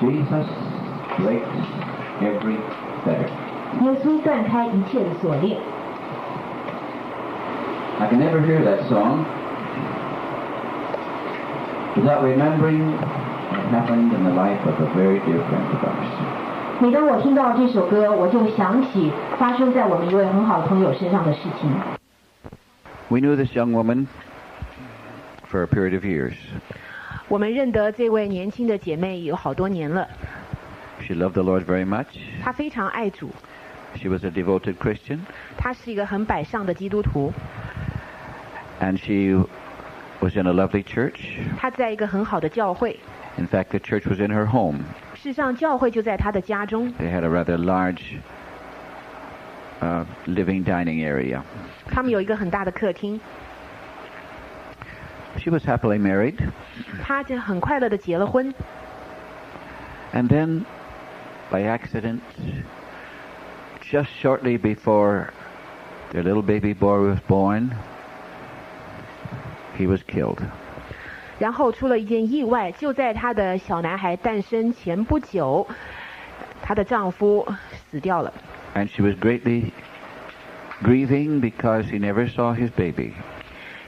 Jesus breaks every fetter. 耶稣断开一切的锁链。I can never hear that song without remembering what happened in the life of a very dear friend of ours. 每当我听到这首歌，我就想起发生在我们一位很好的朋友身上的事情。We knew this young woman for a period of years. 我们认得这位年轻的姐妹有好多年了。She loved the Lord very much. 她非常爱主。She was a devoted Christian. 她是一个很摆上的基督徒。And she was in a lovely church. 她在一个很好的教会。In fact, the church was in her home. 事实上，教会就在她的家中。They had a rather large living dining area. 他们有一个很大的客厅。She was happily married. 她就很快乐地结了婚。And then, by accident, just shortly before their little baby boy was born, he was killed. 然后出了一件意外，就在她的小男孩诞生前不久，她的丈夫死掉了。And she was greatly grieving because he never saw his baby.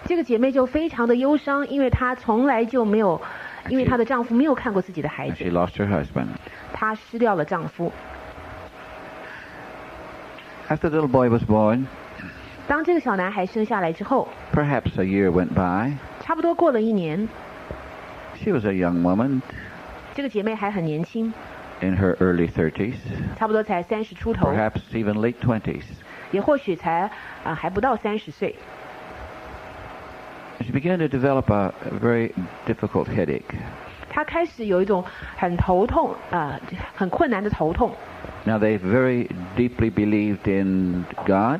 这个姐妹就非常的忧伤，因为她从来就没有，因为她的丈夫没有看过自己的孩子。She lost her husband. 她失掉了丈夫。After the little boy was born, 当这个小男孩生下来之后 perhaps a year went by. 差不多过了1年。She was a young woman. 这个姐妹还很年轻。In her early 30s. 差不多才30出头。Perhaps even late 20s. 也或许才还不到30岁。She began to develop a very difficult headache. 她开始有一种很头痛很困难的头痛。Now they very deeply believed in God.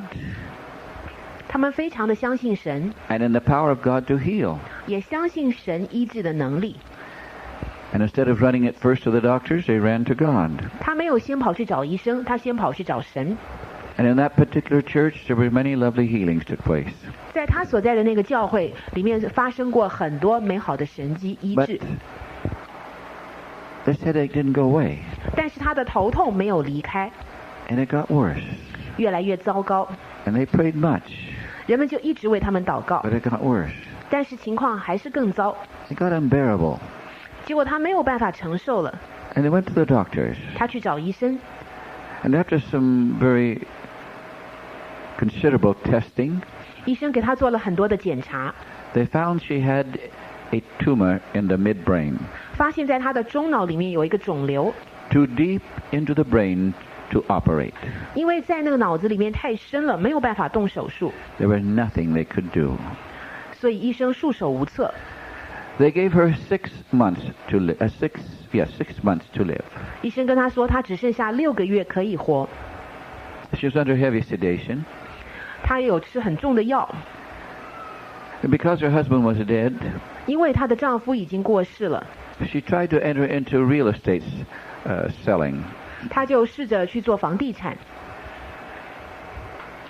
他们非常的相信神。And in the power of God to heal. 也相信神医治的能力。And instead of running it first to the doctors, they ran to God. 他没有先跑去找医生，他先跑去找神。And in that particular church, there were many lovely healings took place. 在他所在的那个教会里面发生过很多美好的神迹医治。This headache didn't go away. 但是他的头痛没有离开。And it got worse. 越来越糟糕。And they prayed much. 人们就一直为他们祷告。But it got worse. 但是情况还是更糟。It got unbearable. 结果他没有办法承受了。And they went to the doctors. 他去找医生。And after some very considerable testing, 医生给他做了很多的检查。They found she had a tumor in the midbrain. 发现在他的中脑里面有一个肿瘤。Too deep into the brain to operate. 因为在那个脑子里面太深了，没有办法动手术。There was nothing they could do. 所以医生束手无策。They gave her 6 months to live. 6 months to live. 医生跟他说，他只剩下6个月可以活。She was under heavy sedation. 她有吃很重的药。And because her husband was dead, 因为她的丈夫已经过世了。She tried to enter into real estate selling. 她就试着去做房地产。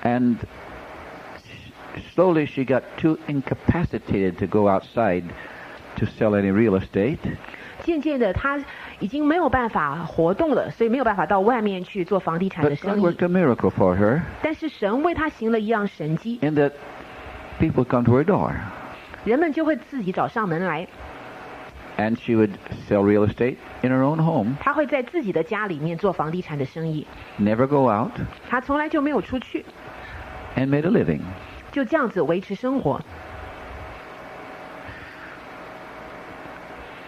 And slowly she got too incapacitated to go outside to sell any real estate. 渐渐的，她已经没有办法活动了，所以没有办法到外面去做房地产的生意。But God worked a miracle for her. 但是神为她行了一样神迹。In that people come to her door. 人们就会自己找上门来。And she would sell real estate in her own home. 她会在自己的家里面做房地产的生意。Never go out. 她从来就没有出去。And made a living. 就这样子维持生活。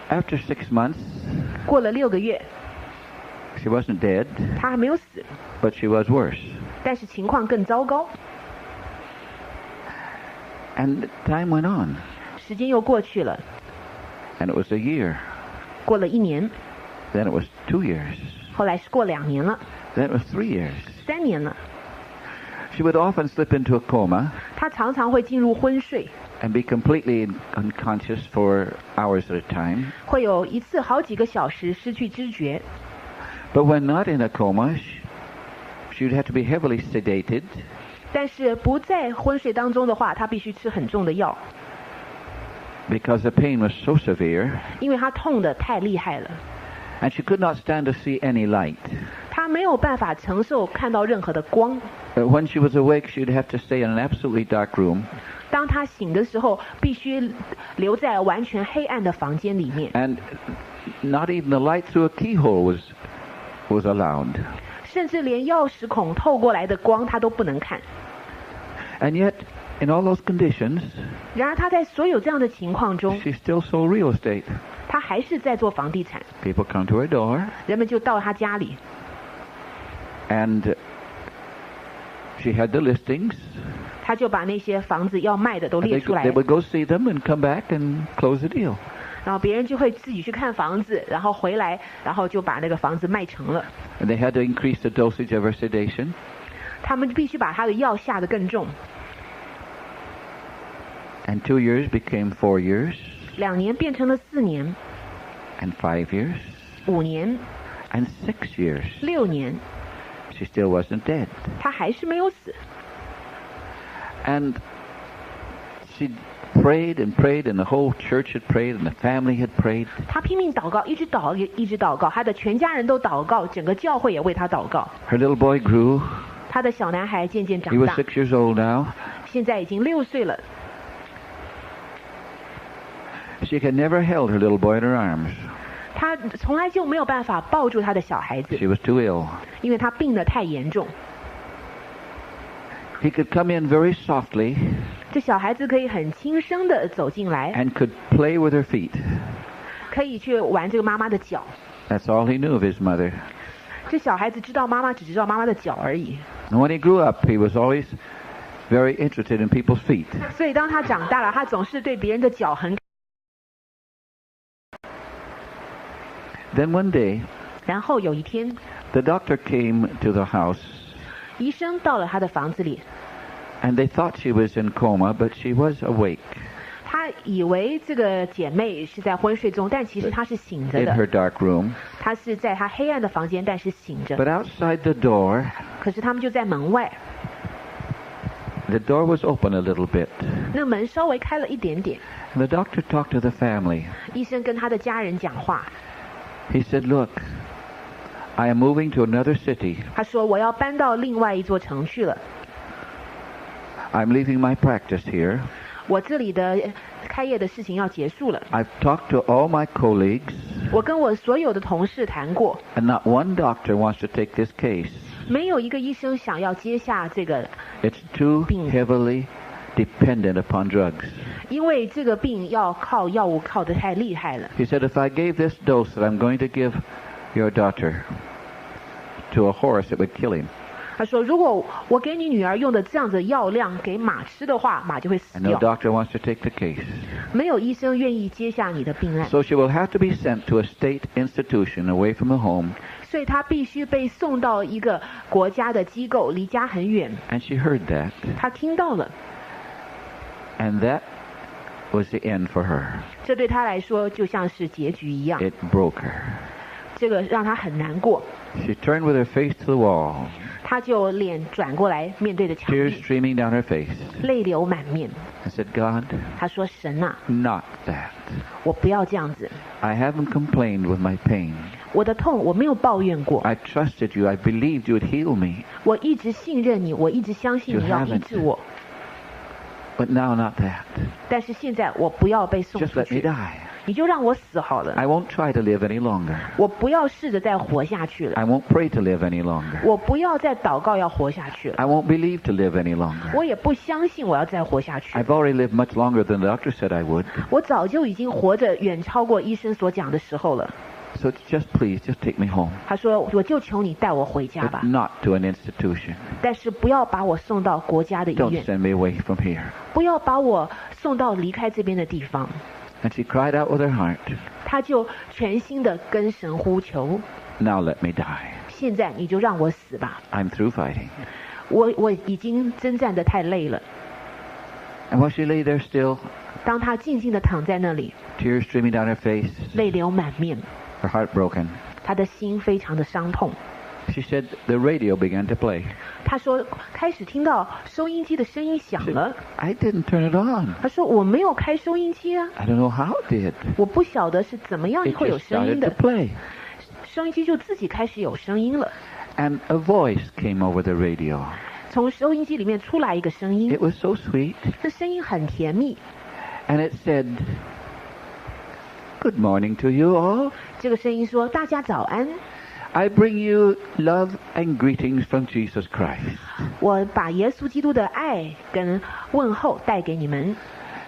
After 6 months, 过了6个月 she wasn't dead, 她还没有死 but she was worse. 但是情况更糟糕。And time went on. 时间又过去了。And it was a year. 过了1年。Then it was 2 years. 后来是过2年了。Then it was 3 years. 3年了。She would often slip into a coma. 她常常会进入昏睡。And be completely unconscious for hours at a time. 会有一次好几个小时失去知觉。But when not in a coma, she would have to be heavily sedated. 但是不在昏睡当中的话，她必须吃很重的药。Because the pain was so severe. 因为她痛得太厉害了。And she could not stand to see any light. 她没有办法承受看到任何的光。When she was awake, she'd have to stay in an absolutely dark room. 当她醒的时候，必须留在完全黑暗的房间里面。And not even the light through a keyhole was allowed. 甚至连钥匙孔透过来的光，她都不能看。And yet, in all those conditions, 然而她在所有这样的情况中， she still sold real estate. 她还是在做房地产。 People come to her door. 人们就到她家里。And she had the listings. 她就把那些房子要卖的都 And 列出来。 they would go see them and come back and close the deal. 然后别人就会自己去看房子，然后回来，然后就把那个房子卖成了。And they had to increase the dosage of her sedation. 他们必须把她的药下得更重。 And 2 years became 4 years. 2年变成了4年。 And 5 years. 5年。 And 6 years. 6年。 She still wasn't dead. 她还是没有死。 And she prayed and prayed, and the whole church had prayed, and the family had prayed. 她拼命祷告，一直祷告，她的全家人都祷告，整个教会也为她祷告。 Her little boy grew. 她的小男孩渐渐长 He was 大。 6 years old now. 现在已经6岁了。 She had never held her little boy in her arms. 她从来就没有办法抱住她的小孩子， She was too ill. 因为她病得太严重。 He could come in very softly 这小孩子可以很轻声地走进来， and could play with her feet. 可以去玩这个妈妈的脚。 That's all he knew of his mother. 这小孩子知道妈妈，只知道妈妈的脚而已。 And when he grew up, he was always very interested in people's feet. 所以当他长大了，他总是对别人的脚很。 Then one day, 然后有一天， the doctor came to the house, 医生到了他的房子里， and they thought she was in coma, but she was awake 他以为这个姐妹是在昏睡中，但其实她是醒着 in her 的。 dark room. 她是在她黑暗的房间，但是醒着。 But outside the door, 可是他们就在门外， the door was open a little bit. 那门稍微开了一点点。 And the doctor talked to the family. 医生跟他的家人讲话， He said, "Look, I am moving to another city. 他说我要搬到另外一座城去了， I'm leaving my practice here. 我这里的开业的事情要结束了。 I've talked to all my colleagues, 我跟我所有的同事谈过， and not one doctor wants to take this case. 没有一个医生想要接下这个， It's too 病。 heavily dependent upon drugs." 因为这个病要靠药物靠得太厉害了。 He said, "If I gave this dose that I'm going to give your daughter to a horse, it would kill him. 他说，如果我给你女儿用的这样子药量给马吃的话，马就会死 And no 掉。 doctor wants to take the case. 没有医生愿意接下你的病案， So she will have to be sent to a state institution away from the home." 所以她必须被送到一个国家的机构，离家很远。 And she heard that. 她听到了， And that was the end for her. 这对她来说就像是结局一样， It broke her. 这个让她很难过。 She turned with her face to the wall, 她就脸转过来面对着墙 tears 壁， streaming down her face, 泪流满面。 and said, "God, 她说：“神啊， not that. 我不要这样子， I haven't complained with my pain. 我的痛我没有抱怨过， I trusted you. I believed you would heal me. 我一直信任你，我一直相信你要医治我。 But now not that. 但是现在我不要被送 Just 出 let me 去， die. 你就让我死好了。 I won't try to live any longer. 我不要试着再活下去了， I won't pray to live any longer. 我不要再祷告要活下去了， I won't believe to live any longer. 我也不相信我要再活下去。 I've already lived much longer than the doctor said I would. 我早就已经活着远超过医生所讲的时候了。 So just please, just take me home. 他说：“我就求你带我回家 But 吧， not to an institution. 但是不要把我送到国家的医 Don't 院， send me away from here." 不要把我送到离开这边的地方。” And she cried out with her heart, 他就全心的跟神呼求， "Now let me die. 现在你就让我死吧， I'm through fighting." 我已经征战得太累了。 And while she lay there still, 当他静静地躺在那里， tears streaming down her face, 泪流满面， her heart broken, 他的心非常的伤痛。 she said the radio began to play. 他说开始听到收音机的声音响 She said, 了。 "I didn't turn it on. 他说我没有开收音机啊， I don't know how it did. 我不晓得是怎么样 It 会有 just 声音 started 的 to。play." 收音机就自己开始有声音了。And a voice came over the radio. 从收音机里面出来一个声音， It was so sweet. 这声音很甜蜜。And it said, "Good morning to you all. 这个声音说：“大家早安， I bring you love and greetings from Jesus Christ. 我把耶稣基督的爱跟问候带给你们。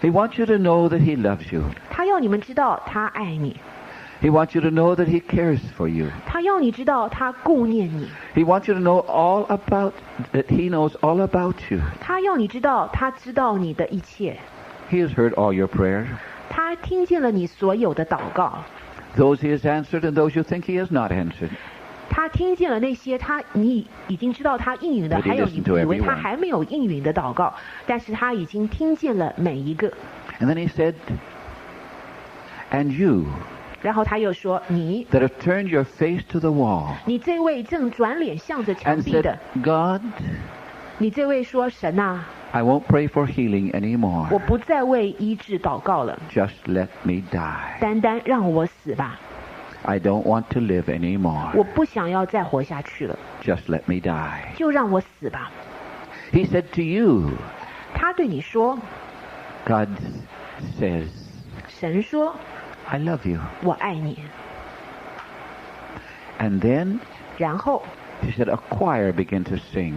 He wants you to know that He loves you. 他要你们知道他爱你， He wants you to know that He cares for you. 他要你知道他顾念你， He wants you to know that He knows all about you. 他要你知道他知道你的一切， He has heard all your prayers. 他听见了你所有的祷告， Those He has answered and those you think He has not answered. 他听见了那些你已经知道他应允的， But he 还有你 listened to 以为他 everyone. 还没有应允的祷告，但是他已经听见了每一个。 And then He said, "And you 然后他又说：你 that have turned your face to the wall 这位正转脸向着墙 and 壁 said, 的， God, 你这位说神啊， I won't pray for healing 我 anymore. 不再为医治祷告了， Just let me die. 单单让我死吧， I don't want to live anymore. 我不想要再活下去了， Just let me die." 就让我死吧。 He said to you, 他对你说， God says, 神说 I love you. 我爱你。 And then 然后 He said, a choir began to sing.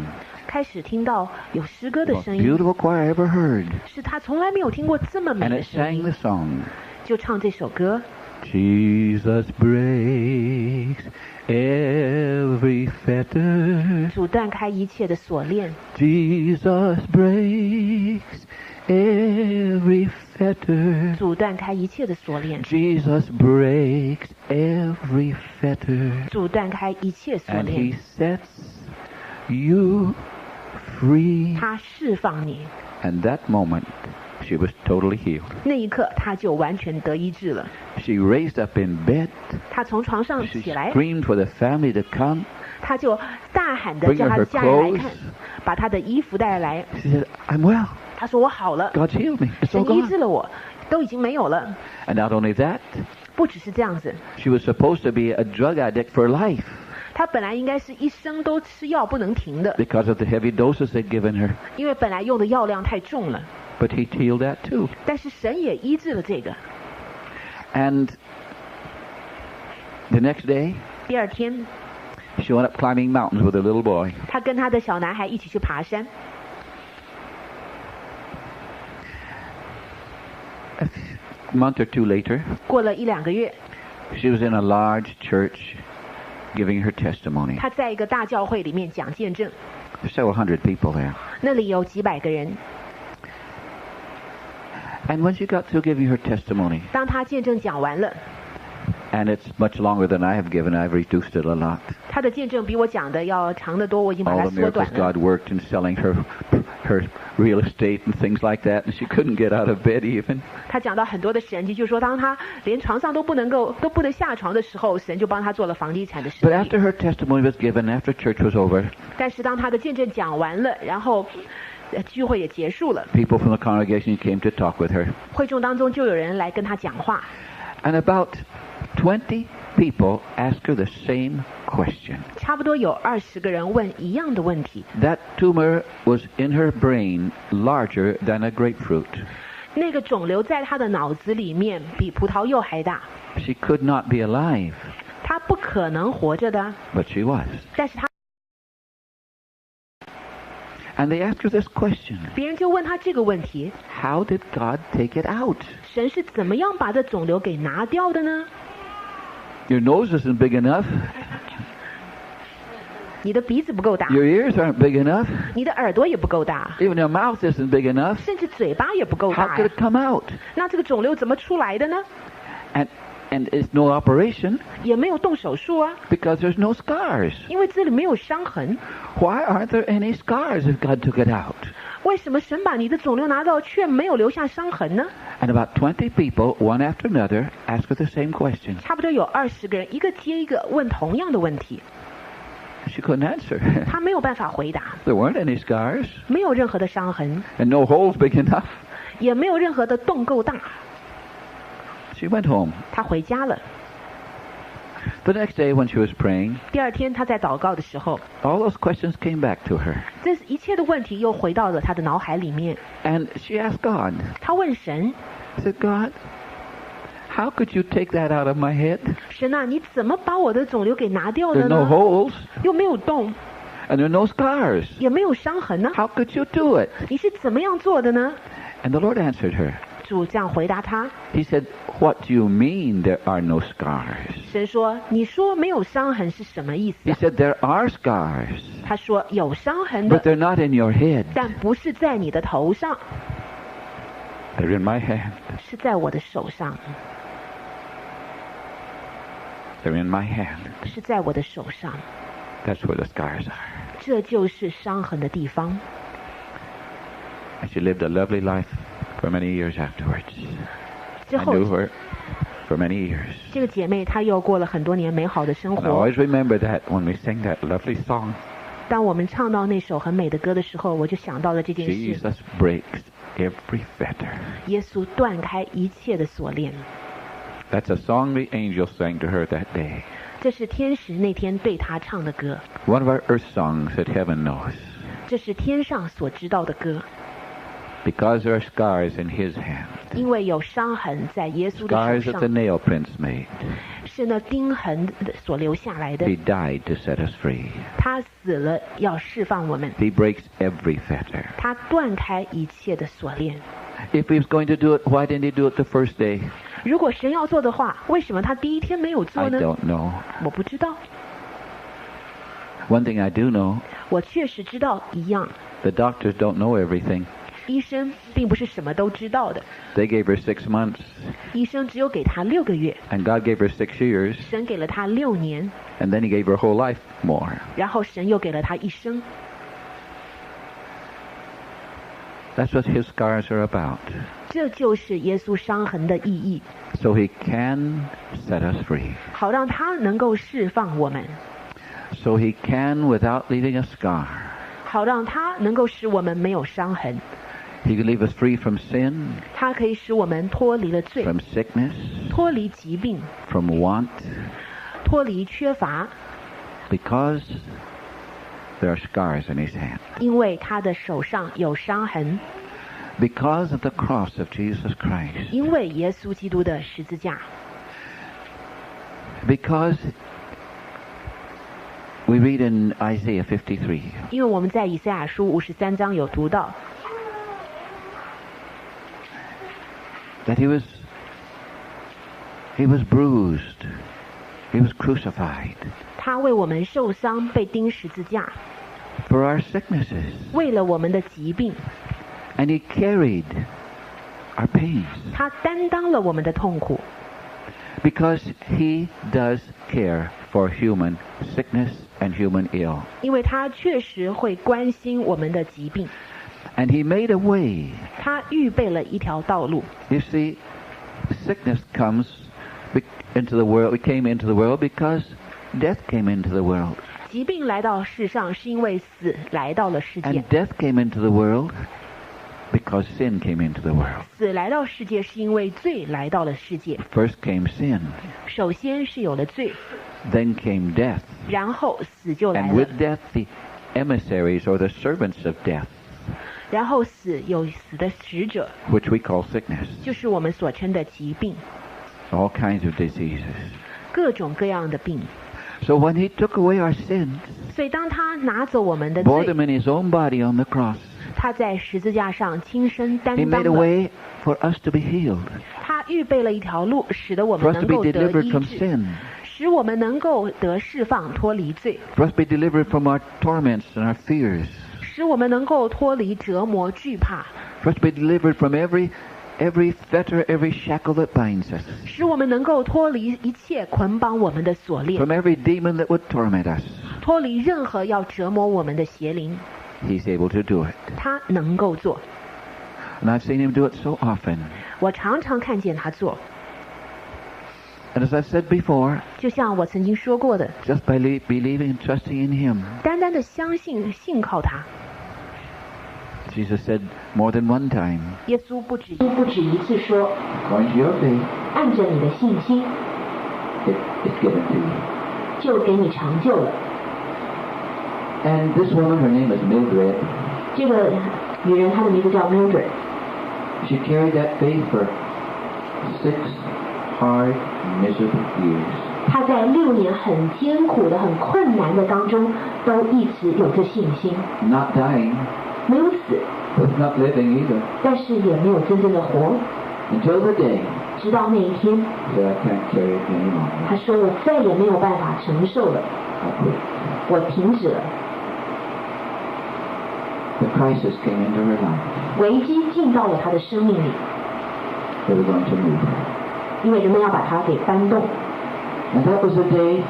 开始听到有诗歌 The 的 most 声音， beautiful choir I ever heard. 是他从来没有听过这么美 And 的 it 声 sang 音， the song. 就唱这首歌。 Jesus breaks every fetter. 主断开一切的锁链， Jesus breaks every fetter. 主断开一切的锁链， Jesus breaks every fetter. 主断开一切锁 And 链 He， sets you free. 他释放你。 And that moment, she was totally healed. 那一刻，他就完全得医治了。 She raised up in bed. 他从床上 She 起来， screamed for the family to come. 他就大喊的 Bring 叫 her 他 her 的家人来 clothes. 看，把他的衣服带来。 She said, I'm well. 他说我好了， God's healed me. It's 神 all 医治 gone. 了我，都已经没有了。 And not only that, 不只是这样子， she was supposed to be a drug addict for life 他本来应该是一生都吃药不能停的， because of the heavy doses they'd given her. 因为本来用的药量太重了。 But He healed that too. 但是神也医治了这个。 And the next day, 第二天， she went up climbing mountains with a little boy. 他跟他的小男孩一起去爬山。 A month or two later, 过了1-2个月， she was in a large church giving her testimony. 他在一个大教会里面讲见证， There's several hundred people there. 那里有几百个人。 And when she got through giving her testimony, 当他见证讲完了， and it's much longer than I have given, I've reduced it a lot. 他的见证比我讲的要长得多，我已经把 All 它 the 缩短 miracles 了。 God worked in selling her real estate and things like that, and she couldn't get out of bed even. 他讲到很多的神迹，就是说当他连床上都不能下床的时候，神就帮他做了房地产的生 But 意。 after her testimony was given, after church was over, 但是当他的见证讲完了，然后聚会也结束了， people from the congregation came to talk with her. 会众当中就有人来跟他讲话， And about 20 people asked her the same question. 差不多有20个人问一样的问题。 That tumor was in her brain larger than a grapefruit. 那个肿瘤在他的脑子里面比葡萄柚还大， She could not be alive, 他不可能活着的， but she was. 但是他 And they asked her this question. 别人就问他这个问题： How did God take it out? 神是怎么样把这肿瘤给拿掉的呢？ Your nose isn't big enough. 你的鼻子不够大， Your ears aren't big enough. 你的耳朵也不够大， Even your mouth isn't big enough. 甚至嘴巴也不够 How 大 could 呀 it。come out? 那这个肿瘤怎么出来的呢？ And it's no operation 也没有动手术啊， because there's no scars. 因为这里没有伤痕。 Why aren't there any scars if God took it out? 为什么神把你的肿瘤拿到，却没有留下伤痕呢？ And about 20 people, one after another, asked her the same question. 差不多有20个人，一个接一个问同样的问题， She couldn't answer. 他没有办法回答， There weren't any scars 没有任何的伤痕， and no holes big enough. 也没有任何的洞够大。 She went home. 他回家了。The next day when she was praying, 第二天她在祷告的时候， all those questions came back to her. 这一切的问题又回到了她的脑海里面。 And she asked God, 她问神， said, God, how could you take that out of my head? 神啊，你怎么把我的肿瘤给拿掉 There's 了 no 呢？ holes 又没有洞， and there are no scars. 也没有伤痕呢？ How could you do it? 你是怎么样做的呢？ And the Lord answered her. 主这样回答她。 He said, what do you mean there are no scars? 神说：“你说没有伤痕是什么意思 He 啊 said, there are scars, 他说：“有伤痕 but 的， they're not in your head. 但不是在你的头上， They're in my hand. 是在我的手上， They're in my hand. 是在我的手上。 That's where the scars are. 这就是伤痕的地方。” And she lived a lovely life for many years afterwards. 之 I 后， knew her for many years. 这个姐妹她又过了很多年美好的生 And I 活。 always remember that when we sing that lovely song. 当我们唱到那首很美的歌的时候，我就想到了这件事。 Jesus breaks every fetter. 耶稣断开一切的锁链。 That's a song the angels sang to her that day. 这是天使那天对她唱的歌， One of our earth songs that heaven knows. 这是天上所知道的歌。 Because there are scars in his hand. 因为有伤痕在耶稣的 Scars 手 that the 上， nail prints made. 是那钉痕所留下来的。 He died to set us free. 他死了，要释放我们。 He breaks every fetter. 他断开一切的锁链。 If he was going to do it, why didn't he do it the first day? 如果神要做的话，为什么他第一天没有做 I 呢？ don't know. 我不知道。 One thing I do know, 我确实知道一样， the doctors don't know everything. 医生并不是什么都知道的。 They gave her 6 months, 医生只有给他6个月， and God gave her 6 years, 神给了他6年， and then he gave her whole life more. 然后神又给了他一生。 That's what his scars are about. 这就是耶稣伤痕的意义， So he can set us free. 好让他能够释放我们， So he can, without leaving a scar, 好让他能够使我们没有伤痕。 he can leave us free from sin, 他可以使我们脱离了罪， from sickness, 脱离疾病， from want, 脱离缺乏， because there are scars in his hand. 因为他的手上有伤痕， Because of the cross of Jesus Christ. 因为耶稣基督的十字架， Because we read in Isaiah 53, 因为我们在以赛亚书53章有读到， that he was bruised, he was crucified 他为我们受伤，被钉十字架， for our sicknesses, 为了我们的疾病， and he carried our pains, 他担当了我们的痛苦， because he does care for human sickness and human ill. 因为他确实会关心我们的疾病， And he made a way. 他预备了一条道路。 You see, sickness comes into the world. It came into the world because death came into the world. 疾病来到世上，是因为死来到了世界 And。death came into the world because sin came into the world. 死来到世界，是因为罪来到了世界。 First came sin, 首先是有了罪， then came death. 然后死就来 And 了 with。death, the emissaries or the servants of death, 然后死有死的使者， which we call sickness. 就是我们所称的疾病， All kinds of diseases. 各种各样的病。 So when he took away our sins, 所以当他拿走我们的 bore 罪， them in his own body on the cross, 他在十字架上亲身担 he 当 made a 了。 way for us to be healed, 他预备了一条路，使得我 for 们 us 能 to 够 be 得 delivered 医 from 治， sin, 使我们能够得释放，脱离罪， for us to be delivered from our torments and our fears, 使我们能够脱离折磨、惧怕， for us to be delivered from every fetter, every shackle that binds us, 使我们能够脱离一切捆绑我们的锁链， from every demon that would torment us. 脱离任何要折磨我们的邪灵。 He's able to do it. 他能够做， And I've seen him do it so often. 我常常看见他做。 And as I've said before, 就像我曾经说过的， just by believing and trusting in him, 单单的相信、信靠他。 Jesus said more than one time, 耶稣不止一次说， according to your faith, 按着你的信心， it's given to you. 就给你成就了。 And this woman, her name is Mildred. 这个女人她的名字叫 Mildred， She carried that faith for 6 hard, miserable years. 她在6年很艰苦的、很困难的当中，都一直有着信心， Not dying, 没有死， but not living either. 但是也没有真正的活， Until the day 直到那一天， that I can't carry it any 她 longer. 说我再也没有办法承受了， I quit. 我停止了。 The crisis came into her life. 危机进到了她的生命里， They were going to move her. 因为人们要把她给搬动。 And that was the day,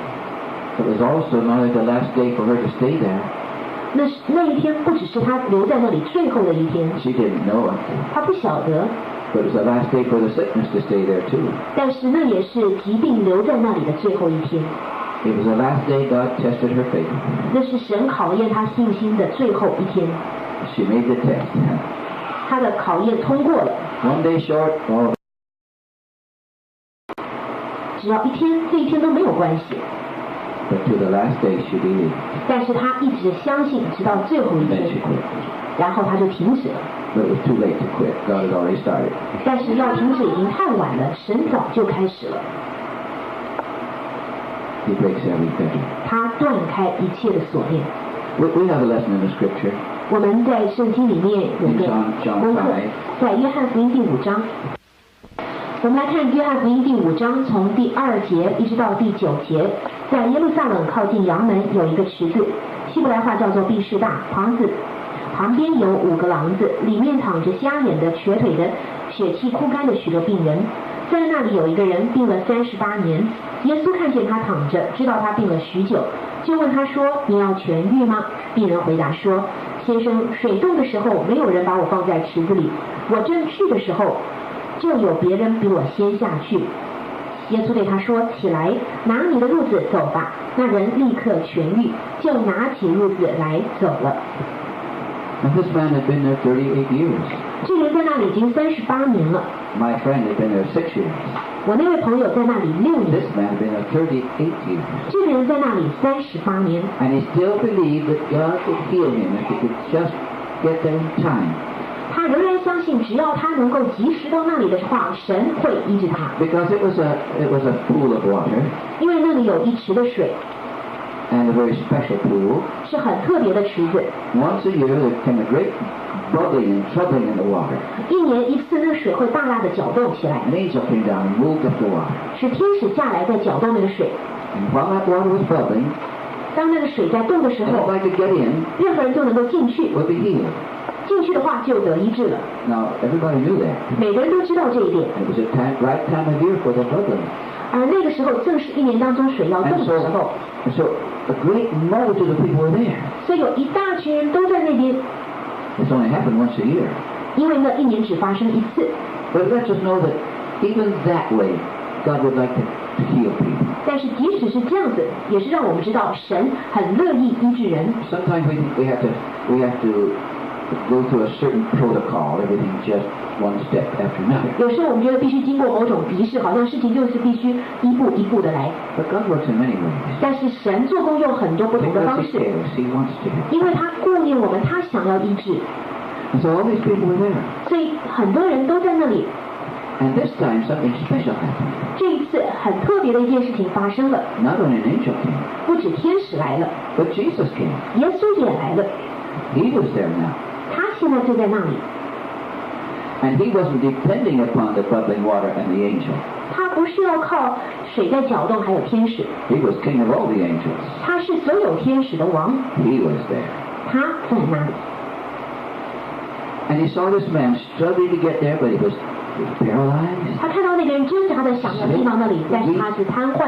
it was also not only the last day for her to stay there. 那一天不只是她留在那里最后的一天， She didn't know it. 她不晓得， But it was the last day for the sickness to stay there too. 但是那也是疾病留在那里的最后一天， It was the last day God tested her faith. 那是神考验她信心的最后一天。 She made the test. 她的考验通过了， One day short, oh, 只要一天，这一天都没有关系。 but to the last day she believed. 但是她一直相信，直到最后一 Then 天 she，quit. 然后她就停止了。 But it was too late to quit. God had already started. 但是要停止已经太晚了，神早就开始了， He breaks every fetter. 他断开一切的锁链。 We have a lesson in the scripture. 我们在圣经里面有个功课，在约翰福音第5章。我们来看约翰福音第5章，从第2节一直到第9节。在耶路撒冷靠近阳门有一个池子，希伯来话叫做毕士大，旁边有5个廊子，里面躺着瞎眼的、瘸腿的、血气枯干的许多病人。在那里有一个人病了38年，耶稣看见他躺着，知道他病了许久，就问他说：“你要痊愈吗？”病人回答说：“先生，水动的时候没有人把我放在池子里，我正去的时候，就有别人比我先下去。”耶稣对他说：“起来，拿你的褥子走吧。”那人立刻痊愈，就拿起褥子来走了。 And this man had been there 38 years. 这人在那里已经38年了。 My friend had been there 6 years. 我那位朋友在那里6年， This man had been there 38 years. 这个人在那里38年， And he still believed that God could heal him if he could just get there in time. 他仍然相信，只要他能够及时到那里的话，神会医治他。 Because it was a pool of water, 因为那里有一池的水， and a very special pool. 是很特别的池子。 Once a year there came a great bubbling and troubling in the water. 1年1次，那水会大大的搅动起来， An angel came down and moved up the water. 是天使下来在搅动那个水。 And while that water was bubbling, 当那个水在动的时候， anybody could get in 任何人都能够进去， would be healed. 进去的话就得医治了。 Now everybody knew that. 每个人都知道这一点， It was a right time of year for the bubbling. 而那个时候正是1年当中水要动 And 的时候， so a great multitude of people were there. 所以有一大群人都在那边， This only happened once a year. 因为那1年只发生1次。 But it lets us know that even that way, God would like to heal people. 但是即使是这样子，也是让我们知道神很乐意医治人。 Sometimes we think we have to go through a certain protocol, everything just one step after another. 有时候我们觉得必须经过某种仪式，好像事情就是必须一步一步的来。 But God works in many ways. 但是神做工用很多不同的 Because 方 He 式， cares, He wants to. 因为他顾念我们，他想要医治， And so all these people were there. 所以很多人都在那里。 And this time something special happened. 这一次很特别的一件事情发生了， Not only an angel came, 不止天使来了， but Jesus came. 耶稣也来了， He was there now. 他现在就在那里。 And He wasn't depending upon the bubbling water and the angel. 他不是要靠水在搅动，还有天使， He was king of all the angels. 他是所有天使的王， He was there. 他在那里。 And he saw this man struggling to get there, but he was paralyzed. 他看到那个人挣扎的想要进到那里，但是他是瘫痪、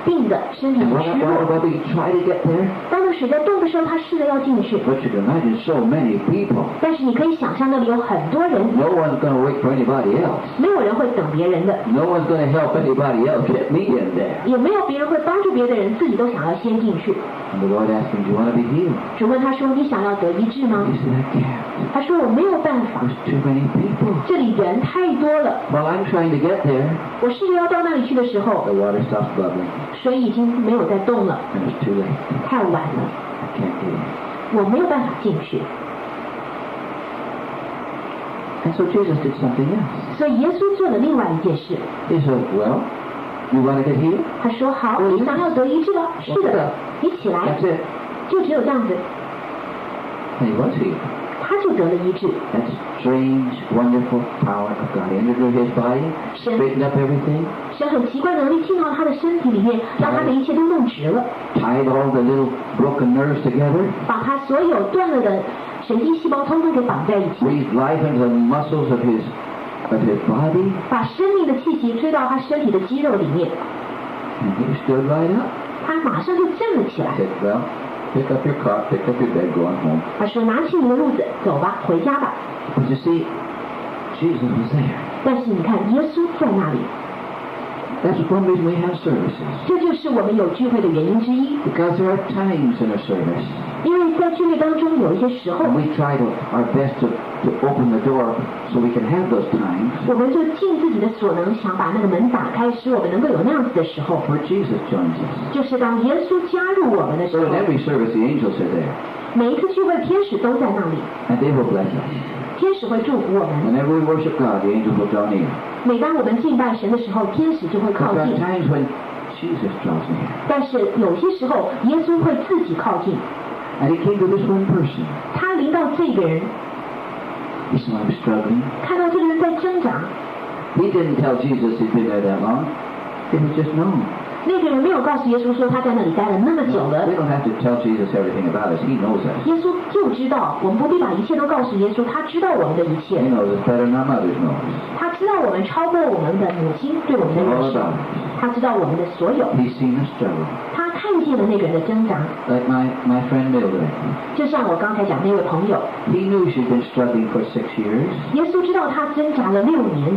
病的，身体 And 很 while 虚 that 弱 water。bubble, he tried to get there. 当那水在动的时候，他试着要进去， But you can imagine so many people. 但是你可以想象那里有很多人， No one's going to wait for anybody else. 没有人会等别人的， No one's going to help anybody else get me in there. 也没有别人会帮助别的人，自己都想要先进去。 And the Lord asked him, do you want to be healed? 主问他说：“你想要得医治吗 He said, I can't.？” 他说我没有办法。There's too many people. 这里人太多了。While I'm trying to get there, 我试着要到那里去的时候， the water stops bubbling. 水已经没有在动了， And it's too late. 太晚了， I can't get in. 我没有办法进去。And so Jesus did something else. 所以耶稣做了另外一件事。He said, well, you want to get healed? 他说好，你想要得医治了？是的，你起来。 That's it. 就只有这样子， And he was healed. 他就得了医治。 That strange, wonderful power of God entered into his body, straightened up everything, 神很奇怪的能力进到他的身体里面，让他的一切都弄直了， tied all the little broken nerves together, 把他所有断了的神经细胞通通给绑在一起， breathed life into the muscles of his body, 把生命的气息吹到他身体的肌肉里面， and he stood right up. 他马上就站了起来。 He said, well, pick up your cot, pick up your bed, go on home. 他说拿起你的褥子，走吧，回家吧。 But you see, Jesus was there. 但是你看，耶稣在那里， That's one reason we have services. 这就是我们有聚会的原因之一。 Because there are times in a service 因为在聚会当中有一些时候， when we try our best to open the door so we can have those times 我们就尽自己的所能，想把那个门打开，使我们能够有那样子的时候， where Jesus joins us. 就是当耶稣加入我们的时 So 候 in。every service, the angels are there, 每一次聚会，天使都在那里， and they will bless us. 天使会祝福我们。 Whenever we worship God, the angels will draw near. 每当我们敬拜神的时候，天使就会 But 靠 there are 近。 times when Jesus draws near. 但是有些时候，耶稣会自己靠近。 And he came to this one person. 他临到这个人， He saw him struggling. 看到这个人在挣扎， He didn't tell Jesus he'd been there that long. It was just known. 那个人没有告诉耶稣说他在那里待了那么久了。 We don't have to tell Jesus everything about us. He knows us. 耶稣就知道，我们不必把一切都告诉耶稣，他知道我们的一切 He，knows us better than our mothers know us. 他知道我们超过我们的母亲对我们的认识，他知道我们的所有， He's seen us struggle. 他看见了那个人的挣扎。 Like my friend Mildred. 就像我刚才讲那位朋友， He knew she'd been struggling for 6 years. 耶稣知道他挣扎了6年，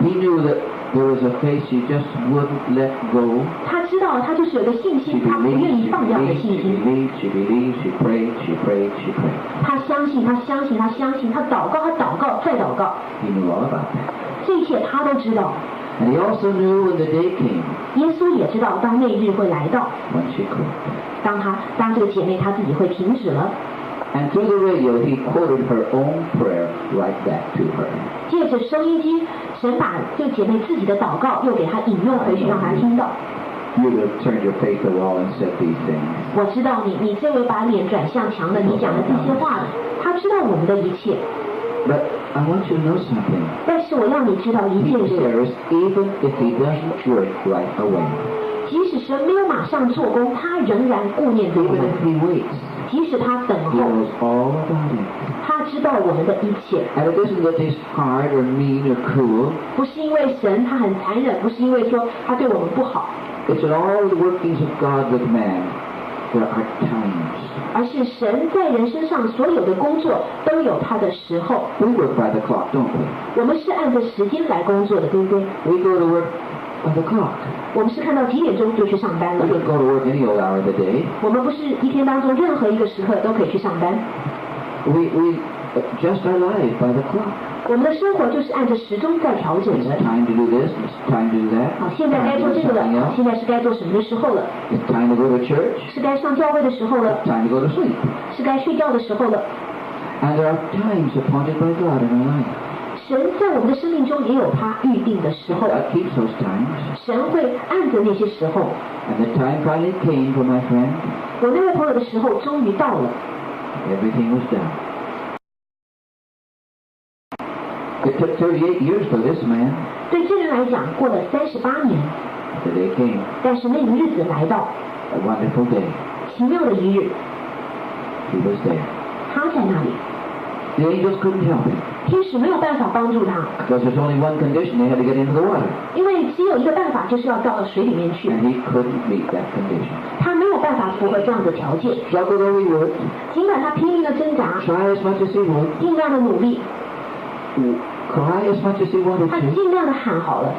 He knew that there was a faith she just wouldn't let go. 他知道他就是有个信 She 心，他不愿 believed, 意 she 放掉的 believed, 信 she 心。 believed, she believed, she prayed, she prayed, she prayed. 他相信，他相信，他相信，他祷告，他祷告，再祷告， He knew all about that. 这一切他都知道。 And he also knew when the day came 耶稣也知道，当那日会来到， when she quit. 当这个姐妹她自己会停止了。 And through the radio, he quoted her own prayer right back to her. 借着收音机，神把这个姐妹自己的祷告又给她引用回去，让她听到。 You would have turned your face to the wall and said these things. 我知道你这位把脸转向墙的，你讲的这些话的，他知道我们的一切。 But I want you to know something. 但是我要你知道一 He 件事， cares even if he doesn't work right away. 即使神没有马上做工，他仍然顾念着我 Even 们。 if he waits, 即使他等 he 候， knows all about it. 他知道我们的一切。 And it isn't that he's hard or mean or cruel. 不是因为神他很残忍，不是因为说他对我们不好， It's in all the workings of God with man. There are times. 而是神在人身上所有的工作都有他的时候。 We work by the clock, don't we? 我们是按着时间来工作的，对不对？ We go to work by the clock. 我们是看到几点钟就去上班 We 了。 don't go to work any old hour of the day. 我们不是一天当中任何一个时刻都可以去上班， We adjust our life by the clock. 我们的生活就是按着时钟在调整 It's 的。 time to do this, it's time to do that. 好，现在该 Time 做 to 这 do 个了 something，else. 现在是该做什么的时候了， It's time to go to church, 是该上教会的时候了， time to go to sleep. 是该睡觉的时候了。 And there are times appointed by God in our life. 神在我们的生命中也有他预定的时候， God keeps those times. 神会按着那些时候。 And the time finally came for my friend. 我那位朋友的时候终于到了， Everything was done. It took 38 years for this man. 对这人来讲过了38年， The day came, 但是那个日子来到， a wonderful day. 奇妙的一日， He was there. 他在那里， The angels couldn't help him 天使没有办法帮助他， because there's only one condition. They had to get into the water. 因为只有一个办法，就是要到水里面去， And he couldn't meet that condition. 他没有办法符合这样的条件。 Struggle though he would, 尽管他拼命的挣扎， try as much as he would, 尽量的努力， cry as much as he wanted 他 to, 尽量的喊好了，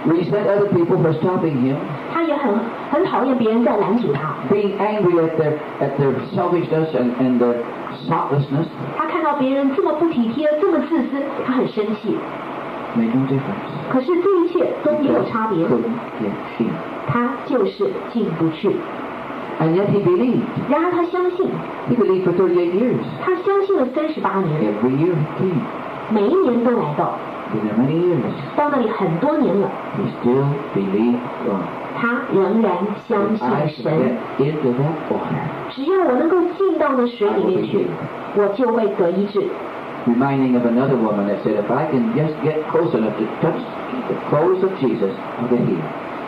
resent other people for stopping him, 他也很讨厌别人在拦阻他。 being angry at their selfishness and their thoughtlessness. 他看到到别人这么不体贴，这么自私，他很生气。可是这一切都没有差别，他就是进不去。And yet he believed. 然而他相信。He believed for 38 years. 他相信了38年。Every year he came. 每一年都来到。Been there many years. 到那里很多年了。He still believed God. 他仍然相信神。Into that water. 只要我能够进到那水里面去，我就会得医治。Reminding of another woman that said, if I can just get close enough to touch the clothes of Jesus, I'll get healed.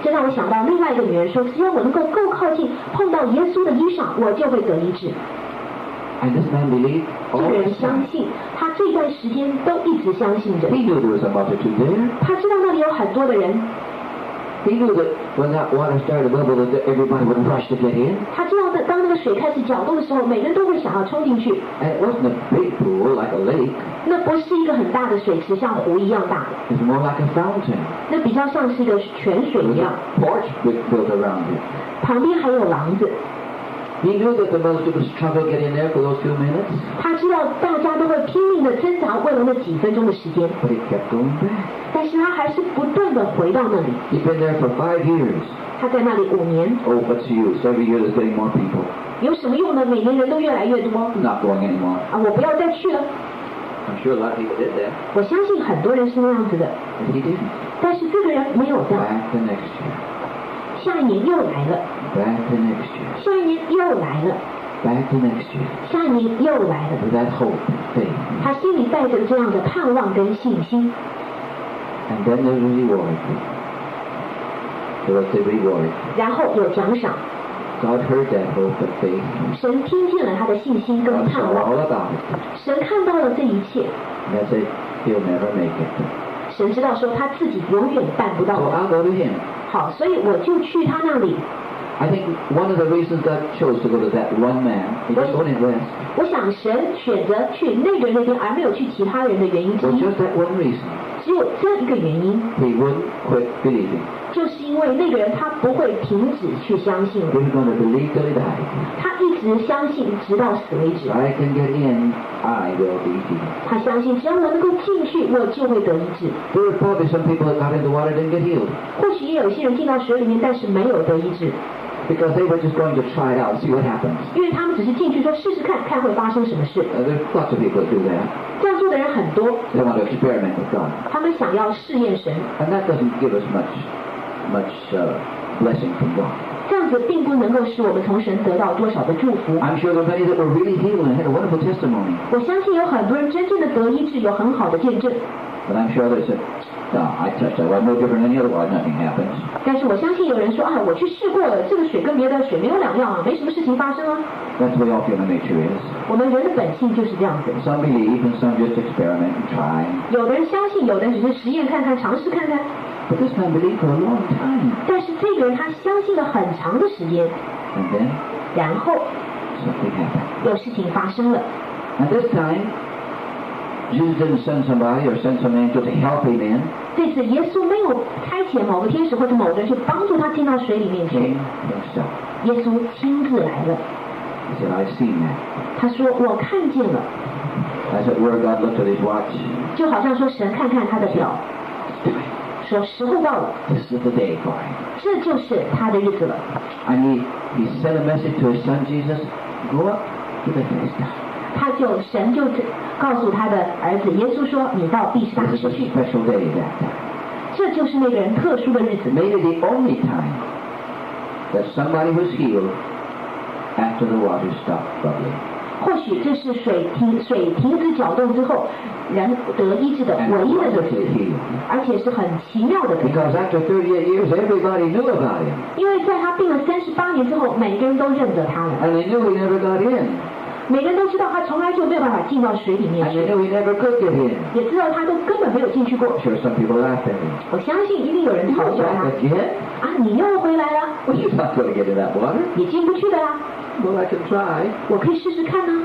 这让我想到另外一个女人说，只要我能够够靠近，碰到耶稣的衣裳，我就会得医治。And this man believed. 这个人相信，他这段时间都一直相信着。He knew there was a multitude there. 他知道那里有很多的人。He knew that when that water started to bubble, that everybody would rush to get in. 他知道当那个水开始搅动的时候，每个人都会想要冲进去。And it wasn't a big pool like a lake. 那不是一个很大的水池，像湖一样大的。It's more like a fountain. 那比较像是一个泉水一样。Porch built around it. 旁边还有廊子。He knew that the multitude would struggle to get in there for those few minutes. 他知道大家都会拼命的挣扎，为了那几分钟的时间。But he kept going back. 但是他还是不断的回到那里。He'd been there for 5 years. 他在那里5年。Oh, what's the use? Every year there's getting more people. 有什么用呢？每年人都越来越多。Not going anymore. 我不要再去了。I'm sure a lot of people did that. 我相信很多人是那样子的。But he didn't. 但是这个人没有这样。Back the next year. 下一年又来了。Back the next year. 下一年又来了。Back the next year. 下一年又来了。With that hope and faith. 他心里带着这样的盼望跟信心。And then there's a reward. There was a reward. 然后有奖赏。God heard that hope and faith. 神听见了他的信心跟盼望。All about it. 神看到了这一切。And said, he'll never make it. 神知道说他自己永远办不到。So I'll go to him. 好，所以我就去他那里。I think one of the reasons God chose to go to that one man, he didn't go to rest. 我想神选择去那个人那边，而没有去其他人的原因之一。Just that one reason. 只有这一个原因。He wouldn't quit believing. 就是因为那个人他不会停止去相信。He was going to believe till he died. 他一直相信，直到死为止。I can get in, I will be healed. 他相信，只要我能够进去，我就会得医治。There were probably some people that got into water didn't get healed. 或许也有些人进到水里面，但是没有得医治。Because they were just going to try it out, see what happens. 因为他们只是进去说试试看，看会发生什么事。There's lots of people that do that. 这样做的人很多。They want to experiment with God. 他们想要试验神。And that doesn't give us much blessing from God. 这样子并不能够使我们从神得到多少的祝福。I'm sure there are many that were really healed and had a wonderful testimony. 我相信有很多人真正的得医治，有很好的见证。But I'm sure they said, no, I touched that. Well, no different than any other water. Nothing happens. 但是我相信有人说啊，我去试过了，这个水跟别的水没有两样啊，没什么事情发生啊。That's the way all human nature is. 我们人的本性就是这样子。Some believe and some just experiment and try. 有的人相信，有的人只是实验看看，尝试看看。But this man believed for a long time. 但是这个人他相信了很长的时间。And then 然后 something happened. 有事情发生了。And this time, Jesus didn't send somebody or send some angel to help him in. 这次耶稣没有差遣某个天使或者某个人去帮助他进到水里面去。耶稣亲自来了。He said, I've seen that. 他说我看见了。As it were, God looked at his watch. 就好像说神看看他的表，说时候到了。This is the day for him. 这就是他的日子了。And he sent a message to his son Jesus, go up to the Philistines. 神就告诉他的儿子耶稣说，你到毕士大去。这就是那个人特殊的日子。Maybe the only time that somebody was healed after the water stopped bubbling. 或许这是水停止搅动之后，人得医治的唯一的日子，而且是很奇妙的。Because after 38 years, everybody knew about him. 因为在他病了38年之后，每个人都认得他了。And they knew he never got in. 每个人都知道他从来就没有办法进到水里面去。And they knew he never could get in. 也知道他都根本没有进去过。Sure, some people laughed at him. 我相信一定有人嘲笑他。啊，你又回来了？ Well, you're not going to get in that water. 你进不去的啦。Well, I can try. 我可以试试看呢。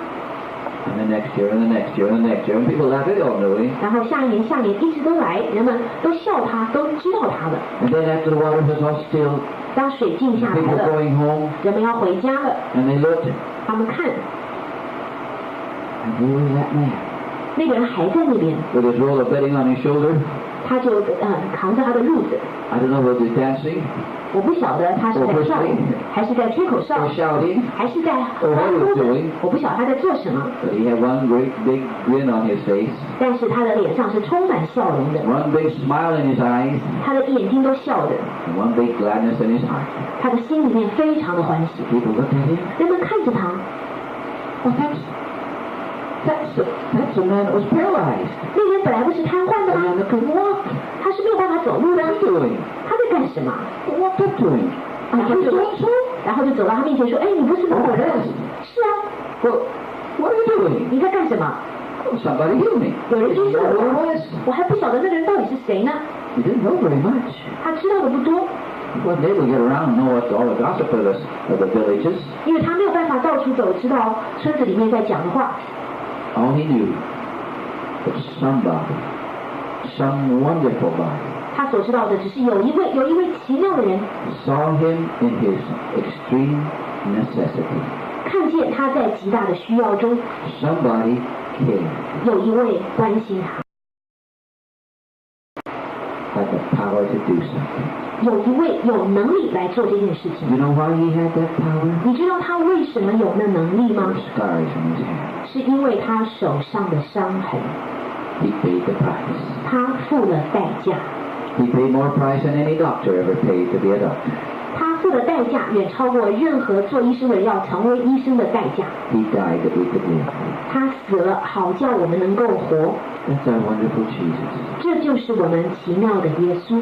And the next year, and the next year, and the next year, and people laughed. They all knew him. 然后下一年一直都来，人们都笑他，都知道他的。And then after the water was all still, 当水静下来 people 了， going home, 人们要回家了。and they looked. 他们看。And here was that man. 那个人还在那边。With his roll of bedding on his shoulder. 他就扛着他的褥子。I don't know whether he's dancing. 我不晓得他是在跳舞，还是在吹口哨， or shouting. 还是在欢呼着。我不晓得他在做什么。But he had one great big grin on his face. 但是他的脸上是充满笑容的。One big smile in his eyes. 他的眼睛都笑着。And one big gladness in his heart. 他的心里面非常的欢喜。People looked at him. 人们看着他。Oh, that's the man that was paralyzed. 那个人本来不是瘫痪的吗？ The man that couldn't walk. 他是没有办法走路的。 What's he doing? 他在干什么？ What's he doing? 然后就走到他面前说：“哎，你不是某某人？”是啊。Well, what are you doing? 你在干什么？ Somebody heal me. 有人医治我，我还不晓得那个人到底是谁呢。He didn't know very much. 他知道的不多。He wasn't able to get around and know what all the gossip of the villages. 因为他没有办法到处走，知道村子里面在讲的话。All he knew was somebody, some wonderful body. 他所知道的只是有一位奇妙的人 saw him in his extreme necessity. 看见他在极大的需要中 Somebody cared. 有一位关心他 had the power to do something. 有一位有能力来做这件事情 You know why he had that power? 你知道他为什么有那能力吗 Scars on his hands. 是因为他手上的伤痕 He paid the price. 他付了代价 He paid more price than any doctor ever paid to be a doctor. 他付的代价远超过任何做医生的人要成为医生的代价 He died that we could live. 他死了好叫我们能够活 That's our wonderful Jesus. 这就是我们奇妙的耶稣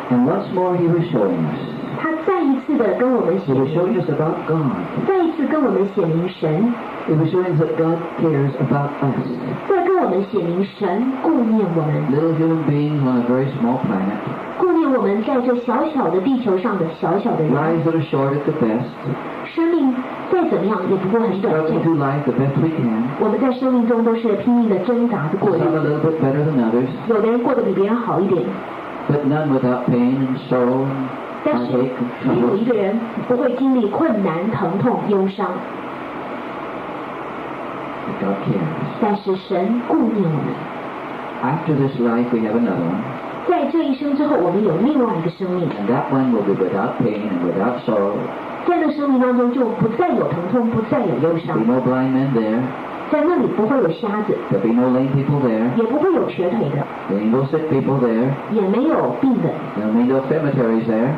And once more he was showing us. 他再一次的跟我们 He 显 was 明 showing us about God. 再一次跟我们显明神 He was showing us that God cares about us. 再跟我们显明神顾念我们 Little human beings on a very small planet. 顾念我们在这小小的地球上的小小的人 Lives that are short at the best. 生命再怎么样也不过很短 Struggling 暂 through life the best we can. 我们在生命中都是拼命的挣扎的过 Some 日 a 子 little bit better than others. 有的人过得比别人好一点 But none without pain and sorrow and 但是 heartache and 没有 trouble. 一个人不会经历困难疼痛忧伤 But God cares. 但是神顾念我们 After this life we have another one. 在这一生之后我们有另外一个生命 And that one will be without pain and without sorrow. 在那生命当中就不再有疼痛不再有忧 There'll 伤 be no blind men there. 在那里不会有瞎子 There'll be no lame people there. 也不会有瘸腿的 There ain't no sick people there. 也没有病人 There'll be no cemeteries there.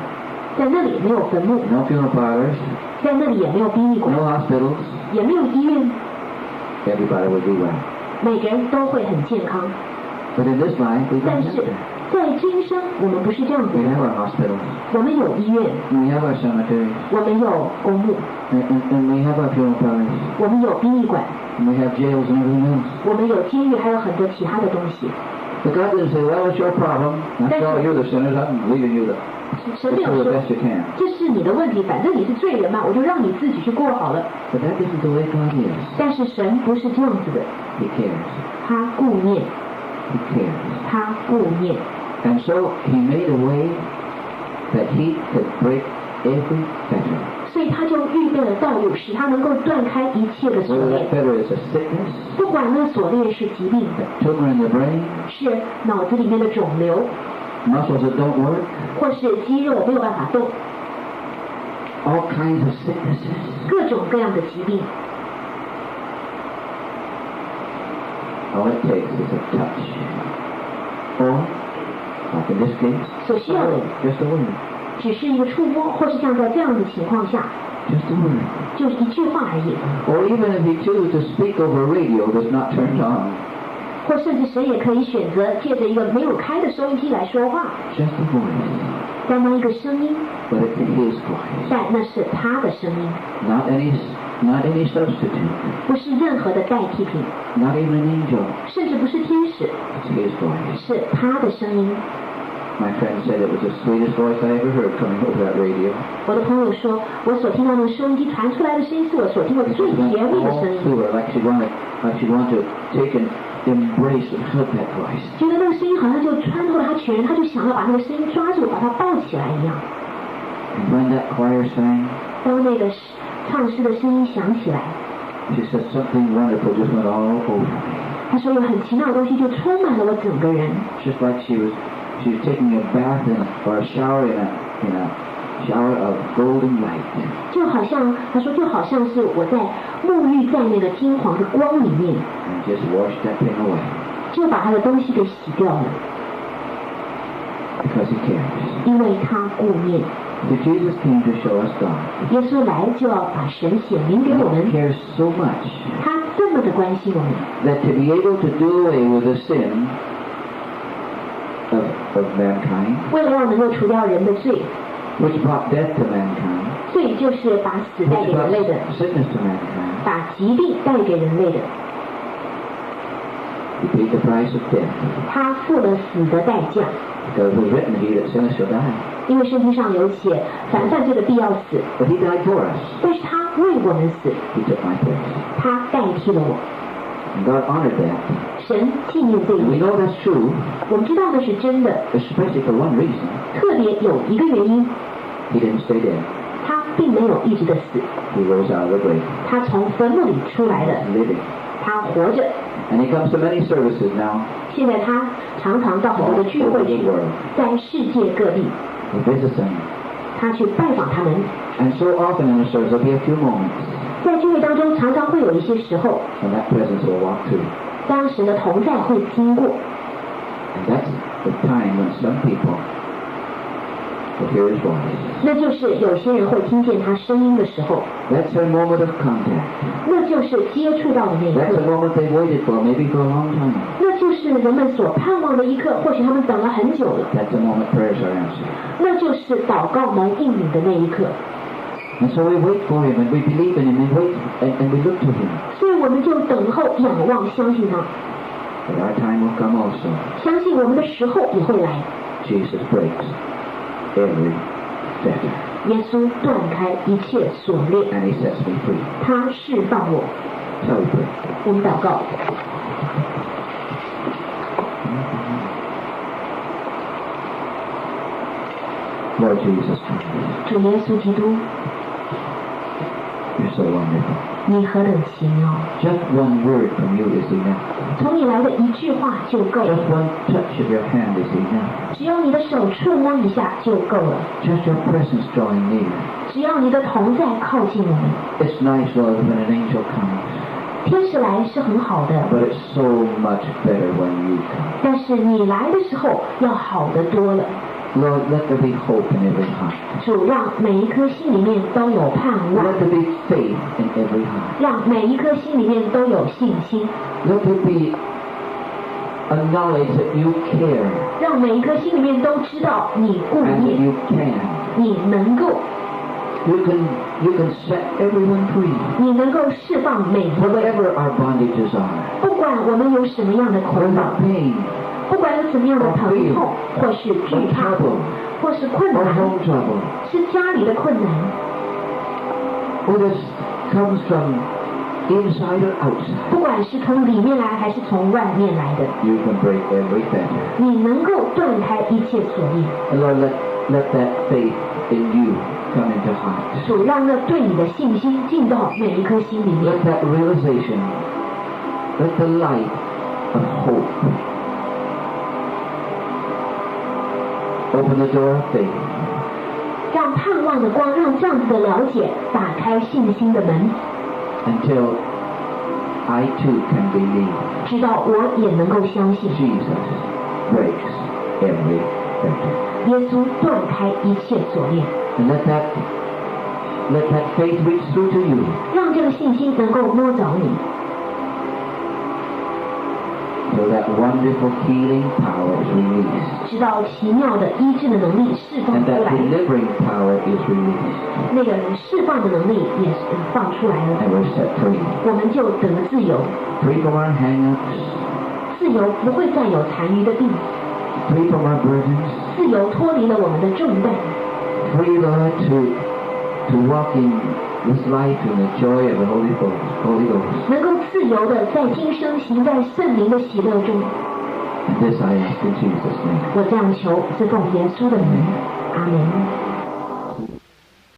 在那里没有坟墓 No funeral parlors. 在那里也没有殡仪馆 No hospitals. 也没有医院 Everybody will be well. 每个人都会很健康 But in this life we 但 don't 是 have that. 在这一生我们不是这样子 We 的 have our hospitals. 我们有医院 We have our cemeteries. 我们有公墓 And we have our funeral parlors. 我们有殡仪馆 And we have jails and everything else. 我们有监狱还有很多其他的东西 But God didn't say, well, it's your problem. After all, you're the sinners. I'm leaving you to 神没 do 有 the 说 best you can. 这是你的问题反正你是罪人嘛我就让你自己去过好了 But that isn't the way God is. 但是神不是这样子的 He cares. 他顾念 He cares. 他顾念 And so He made a way that He could break every fetter. 所以他就预备了道路使他能够断开一切的锁 Whether 链 that fetter is a sickness, 不管那锁链是疾病 tumor in the brain, 是脑子里面的肿瘤 muscles that don't work, 或是肌肉没有办法动 all kinds of sicknesses. 各种各样的疾病 All it takes is a touch. Or, like in this case, 所需要的 just a word. 只是一个触摸或是像在这样的情况下 Just a word. 就是一句话而已 Or even if He chooses to speak over a radio that's not turned on, 或甚至神也可以选择借着一个没有开的收音机来说话 just a voice. 单单一个声音 But it's His voice. 但那是他的声音 Not any substitute. 不是任何的代替品 Not even an angel. 甚至不是天使 It's His voice. 是他的声音 My friend said it was the sweetest voice I ever heard coming over that radio. 我的朋友说我所听到那个收音机传出来的声音是我所听过 It 最 just 甜 went 蜜的 all 声音 through her like she'd want to take and embrace and hug that voice. 觉得那个声音好像就穿透了他全人他就想要把那个声音抓住把它抱起来一样 And when that choir sang, 当那个唱诗的声音响起来 she said something wonderful just went all over me. 他说有很奇妙的东西就充满了我整个人。Just like she was taking a bath or a shower in a shower of golden light. 就好像他说就好像是我在沐浴在那个金黄的光里面。And just washed that thing away. 就把他的东西给洗掉了。Because he cares. 因为他顾念。So Jesus came to show us God. 耶稣来就要把神显明给我们。He cares so much. 他这么的关心我们。That to be able to do away with the sin of mankind. 为了要能够除掉人的罪。Which brought death to mankind. 罪就是把死带给人类的。Sickness to mankind. 把疾病带给人类的。He paid the price of death. 他付了死的代价。Because it was written, he that sinneth shall die. 因为圣经上有写，凡犯罪的必要死。But he died for us. 但是他为我们死。He took my place. 他代替了我。And God honored that. 神纪念这一 We 点。 know that's true. 我们知道那是真的。Especially for one reason. 特别有一个原因。He didn't stay dead. 他并没有一直的死。He rose out of the grave. 他从坟墓里出来的。Living. 他活着。And he comes to many services now. 现在他常常到很多的聚会去，在世界各地。He visits them. 他去拜访他们。And so often in the service there'll be a few moments. 在聚会当中，常常会有一些时候， And that presence will walk through. 当神的同在会经过。 And that's the time when some people will hear his voice. 那就是有些人会听见他声音的时候。 That's a moment of contact. 那就是接触到的那一 That's 刻。 a moment they waited for, maybe for a long time. 那就是人们所盼望的一刻，或许他们等了很久了。 That's the moment prayers are answered. 那就是祷告蒙应允的那一刻。 And so we wait for him and we believe in him and we look to him. 所以我们就等候、仰望、相信他。 But our time will come also. 相信我们的时候也会来。 Jesus breaks every fetter. 耶稣断开一切锁链， And he sets me free. 他释放我。 Shall we pray? 我们祷告。 Lord Jesus Christ, 主耶稣基督， you're so wonderful. 你何等奇妙！ Just one word from you is enough. 从你来的一句话就够 Just 了， one touch of your hand is enough. 只要你的手触摸一下就够了， Just your presence drawing near. 只要你的同在靠近我们。 It's nice, Lord, when an angel comes. 天使来是很好的， But it's so much better when you come. 但是你来的时候要好得多了。 Lord, let there be hope in every heart. 主让每一颗心里面都有盼望， Let there be faith in every heart. 让每一颗心里面都有信心， Let there be a knowledge that you care 让每一颗心里面都知道你顾 and that 念， you can. 你能够， You can set everyone free. 你能够释放每一位， Whatever our bondages are. 不管我们有什么样的捆 Whether 绑， pain 不管有什么样的疼痛，或是惧 or 怕， trouble 或是困 or 难， home trouble. 是家里的困难， Or this comes from inside or outside. 不管是从里面来还是从外面来的， You can break every fetter. 你能够断开一切锁链。 And Lord, let that faith in you come into hearts. 主让那对你的信心进到每一颗心里面， Let that realization, let the light of hope open the door of faith. 让盼望的光，让这样子的了解打开信心的门， Until I too can believe 直到我也能够相信， Jesus breaks every fetter. 耶稣断开一切锁链， And let that faith reach through to you. 让这个信心能够摸着你， So that wonderful healing power is released. 直到奇妙的医治的能力释放 And 出 that 来， delivering power is released. 那个释放的能力也放出来了， And we're set free. 我们就得自由， Free from our hang-ups. 自由不会再有残余的病， Free from our burdens. 自由脱离了我们的重担， Free, Lord, to walk in this life in the joy of the Holy Ghost. 能够自由的在今生行在圣灵的喜乐中。 And this I ask in Jesus' name. 我这样求，是奉耶稣的名，阿门。